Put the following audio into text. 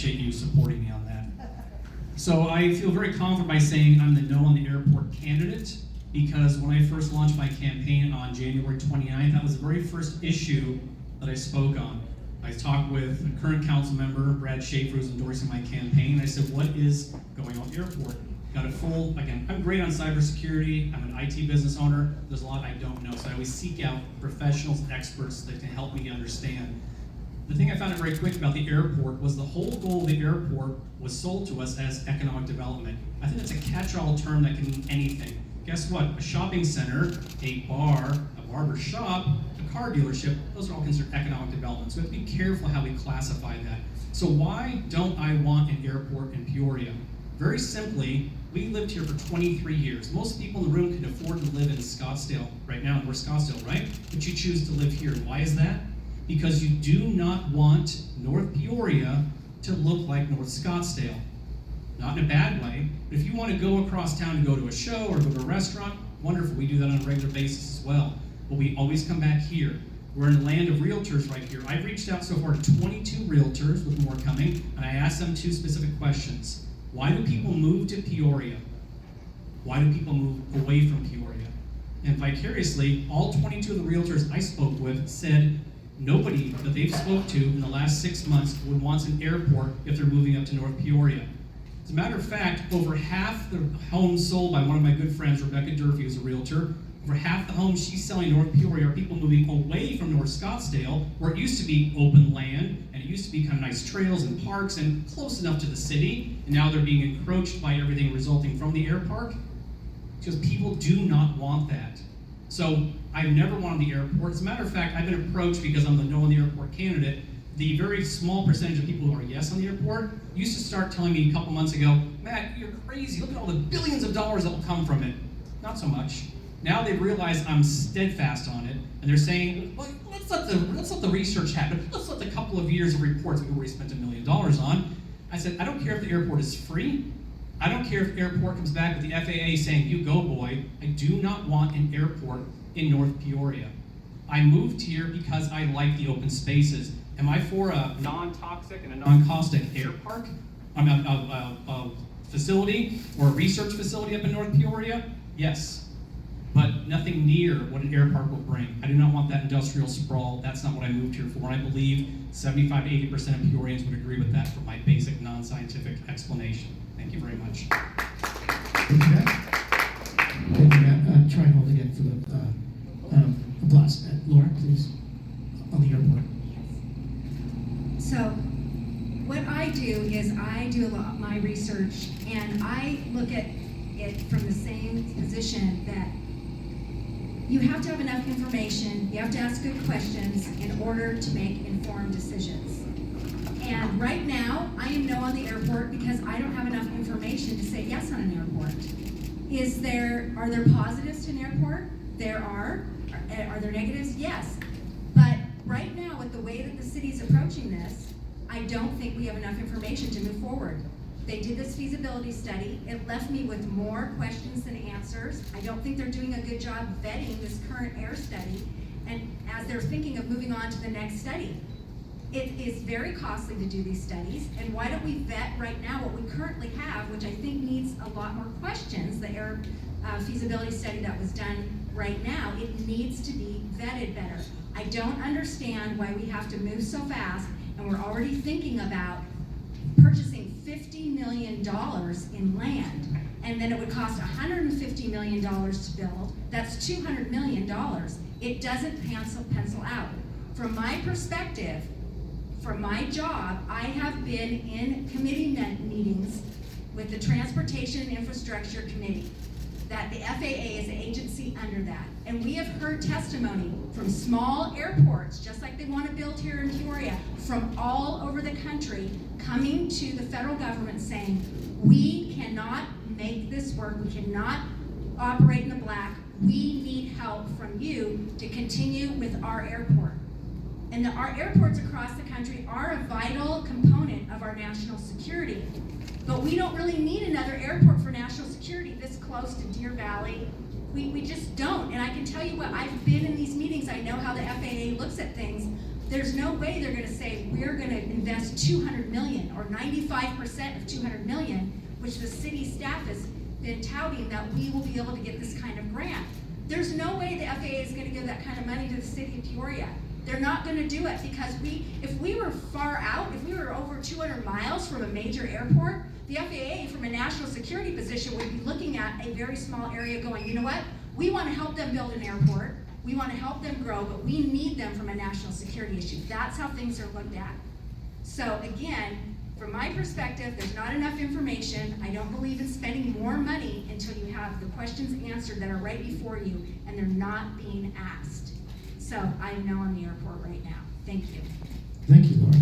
appreciate you supporting me on that. So I feel very confident by saying I'm the No on the Airport candidate, because when I first launched my campaign on January 29th, that was the very first issue that I spoke on. I talked with a current council member, Brad Schaefer, who's endorsing my campaign. I said, what is going on at the airport? Got a full, again, I'm great on cybersecurity. I'm an IT business owner. There's a lot I don't know, so I always seek out professionals and experts that can help me understand. The thing I found out very quick about the airport was the whole goal of the airport was sold to us as economic development. I think that's a catch-all term that can mean anything. Guess what? A shopping center, a bar, a barber shop, a car dealership, those are all considered economic development. So we have to be careful how we classify that. So why don't I want an airport in Peoria? Very simply, we lived here for 23 years. Most people in the room can afford to live in Scottsdale right now, and we're Scottsdale, right? But you choose to live here. Why is that? Because you do not want North Peoria to look like North Scottsdale. Not in a bad way, but if you want to go across town to go to a show or go to a restaurant, wonderful, we do that on a regular basis as well. But we always come back here. We're in a land of realtors right here. I've reached out so far to 22 realtors, with more coming, and I asked them 2 specific questions. Why do people move to Peoria? Why do people move away from Peoria? And vicariously, all 22 of the realtors I spoke with said nobody that they've spoke to in the last 6 months would want an airport if they're moving up to North Peoria. As a matter of fact, over half the homes sold by one of my good friends, Rebecca Durfee, who's a realtor, over half the homes she's selling in North Peoria are people moving away from North Scottsdale, where it used to be open land, and it used to be kind of nice trails and parks and close enough to the city, and now they're being encroached by everything resulting from the air park, because people do not want that. So I've never wanted the airport. As a matter of fact, I've been approached because I'm the No on the Airport candidate. The very small percentage of people who are yes on the airport used to start telling me a couple months ago, Matt, you're crazy. Look at all the billions of dollars that will come from it. Not so much. Now they realize I'm steadfast on it, and they're saying, well, let's let the research happen. Let's let the couple of years of reports we already spent $1 million on. I said, I don't care if the airport is free. I don't care if the airport comes back with the FAA saying, you go, boy. I do not want an airport in North Peoria. I moved here because I like the open spaces. Am I for a non-toxic and a non-caustic air park? A facility or a research facility up in North Peoria? Yes, but nothing near what an air park will bring. I do not want that industrial sprawl. That's not what I moved here for. And I believe 75 to 80% of Peorians would agree with that for my basic non-scientific explanation. Thank you very much. Thank you, Matt. Thank you, Matt. Try and hold again for the applause. Laura, please, on the airport. So what I do is I do a lot of my research, and I look at it from the same position that you have to have enough information, you have to ask good questions in order to make informed decisions. And right now, I am no on the airport because I don't have enough information to say yes on an airport. Are there positives to an airport? There are. Are there negatives? Yes. But right now, with the way that the city is approaching this, I don't think we have enough information to move forward. They did this feasibility study. It left me with more questions than answers. I don't think they're doing a good job vetting this current air study, and as they're thinking of moving on to the next study. It is very costly to do these studies, and why don't we vet right now what we currently have, which I think needs a lot more questions, the air feasibility study that was done right now, it needs to be vetted better. I don't understand why we have to move so fast, and we're already thinking about purchasing $50 million in land, and then it would cost $150 million to build. That's $200 million. It doesn't pencil out. From my perspective, for my job, I have been in committee meetings with the Transportation and Infrastructure Committee, that the FAA is the agency under that. And we have heard testimony from small airports, just like they want to build here in Peoria, from all over the country, coming to the federal government saying, we cannot make this work, we cannot operate in the black, we need help from you to continue with our airport. And our airports across the country are a vital component of our national security. But we don't really need another airport for national security this close to Deer Valley. We just don't. And I can tell you what, I've been in these meetings, I know how the FAA looks at things, there's no way they're gonna say, we're gonna invest 200 million or 95% of 200 million, which the city staff has been touting that we will be able to get this kind of grant. There's no way the FAA is gonna give that kind of money to the city of Peoria. They're not gonna do it because if we were far out, if we were over 200 miles from a major airport, the FAA from a national security position would be looking at a very small area going, you know what? We wanna help them build an airport, we wanna help them grow, but we need them from a national security issue. That's how things are looked at. So again, from my perspective, there's not enough information. I don't believe in spending more money until you have the questions answered that are right before you and they're not being asked. So I am no on the airport right now. Thank you. Thank you, Laura.